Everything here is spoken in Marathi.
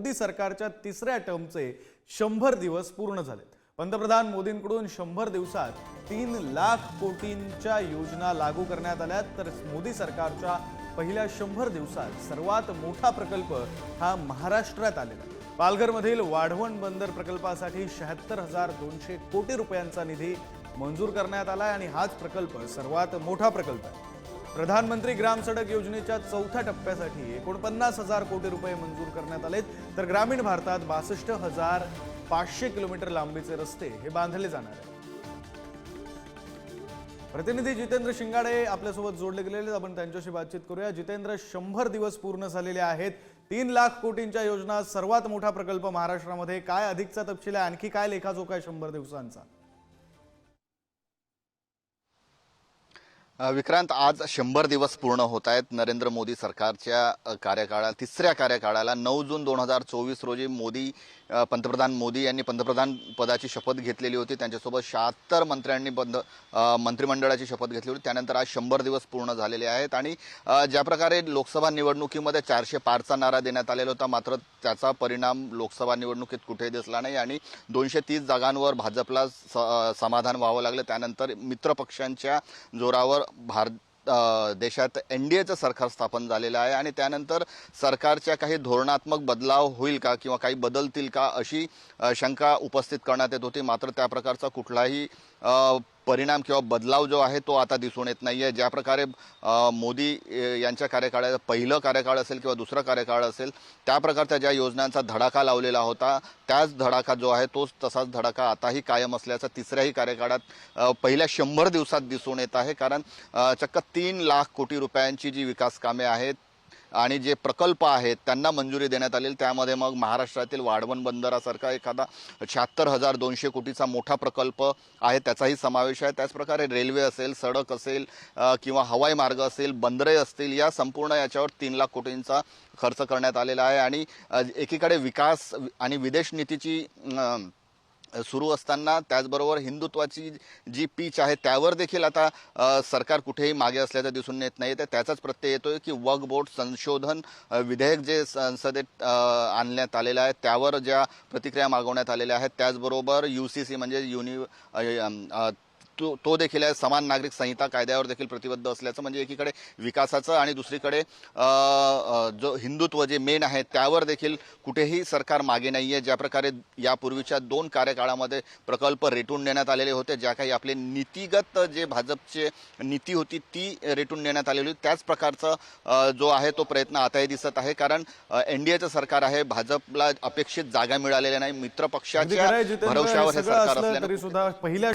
मोदी सरकारच्या तिसऱ्या टर्मचे 100 दिवस पूर्ण झालेत। पंतप्रधान मोदींकडून 100 दिवसात 3 लाख कोटींच्या योजना लागू करण्यात आल्या। तर मोदी सरकारच्या पहिल्या 100 दिवसात सर्वात मोठा प्रकल्प हा महाराष्ट्रात आलेला। पालघरमधील वाढवण बंदर प्रकल्पासाठी 76,200 कोटी रुपयांचा निधी मंजूर करण्यात आला आणि हाच प्रकल्प सर्वात मोठा प्रकल्प आहे। प्रधानमंत्री ग्राम सडक योजनेच्या चौथ्या टप्प्यासाठी 49,000 कोटी रुपये मंजूर करण्यात आलेत। तर ग्रामीण भारतात 62,500 किलोमीटर लांबीचे रस्ते हे बांधले जाणार आहेत। प्रतिनिधी जितेंद्र शिंगाडे आपल्यासोबत जोडले गेलेले आहेत, आपण त्यांच्याशी बातचीत करूया। जितेंद्र, 100 दिवस पूर्ण झालेले आहेत, 3 लाख कोटींच्या योजना, सर्वात मोठा प्रकल्प महाराष्ट्रामध्ये, काय अधिकचा तपशील आहे, आणखी काय लेखाजोखा आहे 100 दिवसांचा? विक्रांत, आज 100 दिवस पूर्ण होत आहेत नरेंद्र मोदी सरकारच्या कार्यकाळात, तिसऱ्या कार्यकाळाला। 9 जून 2024 रोजी पंतप्रधान मोदी यांनी पंतप्रधान पदाची शपथ घेतलेली होती। त्यांच्यासोबत 76 मंत्र्यांनी मंत्रिमंडळाची शपथ घेतली होती। त्यानंतर आज 100 दिवस पूर्ण झालेले आहेत आणि ज्या प्रकारे लोकसभा निवडणुकीमध्ये 400 पारचा नारा देण्यात आलेला होता, मात्र त्याचा परिणाम लोकसभा निवडणुकीत कुठेही दिसला नाही आणि 230 जागांवर भाजपला समाधान व्हावं लागलं। त्यानंतर मित्रपक्षांच्या जोरावर देशात एनडीएचं सरकार स्थापन झालेलं आहे आणि त्यानंतर सरकारच्या काही धोरणात्मक बदलाव होईल का किंवा काही बदलतील का अशी शंका उपस्थित करण्यात येत होती। मात्र त्या प्रकारचा कुठलाही परिणाम किंवा बदलाव जो आहे तो आता दिसून येत नाहीये। ज्या प्रकारे मोदी यांच्या कार्यकाळात पहिलं कार्यकाळ असेल किंवा दुसरा कार्यकाळ असेल, त्या प्रकारच्या ज्या योजनांचा धडाका लावलेला होता, त्याच धडाका जो आहे तोच तसाच धडाका आताही कायम असल्याचा तिसऱ्याही कार्यकाळात पहिल्या 100 दिवसात दिसून येत आहे। कारण चक्क 3 लाख कोटी रुपयांची जी विकास कामे आहेत आणि जे प्रकल्प आहेत त्यांना मंजुरी देण्यात आली। त्यामध्ये मग महाराष्ट्रातील वाढवण बंदरासारखा एखादा 76,200 कोटीचा मोठा प्रकल्प आहे, त्याचाही समावेश आहे। त्याचप्रकारे रेल्वे असेल, सडक असेल किंवा हवाई मार्ग असेल, बंदरे असतील, या संपूर्ण याच्यावर 3 लाख कोटींचा खर्च करण्यात आलेला आहे। आणि एकीकडे विकास आणि विदेश नीतीची सुरू असताना त्याचबरोबर हिंदुत्वाची जी पीच आहे त्यावर देखील आता सरकार कुठेही मागे असल्याचं दिसून येत नाही। तर त्याचाच प्रत्यय येतोय की वक्फ बोर्ड संशोधन विधेयक जे संसदेत आणण्यात आलेलं आहे त्यावर ज्या प्रतिक्रिया मागवण्यात आलेल्या आहेत, त्याचबरोबर UCC म्हणजे तो देखील आहे, समान नागरिक संहिता कायद्यावर देखील प्रतिबद्ध असल्याचं। म्हणजे एकीकडे विकासाचं आणि दुसरीकडे जो हिंदुत्व जे मेन आहे त्यावर देखील कुठेही सरकार मागे नाही आहे। ज्या प्रकारे यापूर्वीच्या 2 कार्यकाळामध्ये प्रकल्प रेटून देण्यात आलेले होते, ज्या काही आपले नीतिगत जे भाजपचे नीती होती ती रेटून देण्यात आलेली होती, त्याच प्रकारचा जो आहे तो प्रयत्न आताही दिसत आहे। कारण एनडीएचं सरकार आहे, भाजपला अपेक्षित जागा मिळालेल्या नाही, मित्रपक्षाच्या भरवशावर हे सरकार असल्याने तरी सुद्धा पहिल्या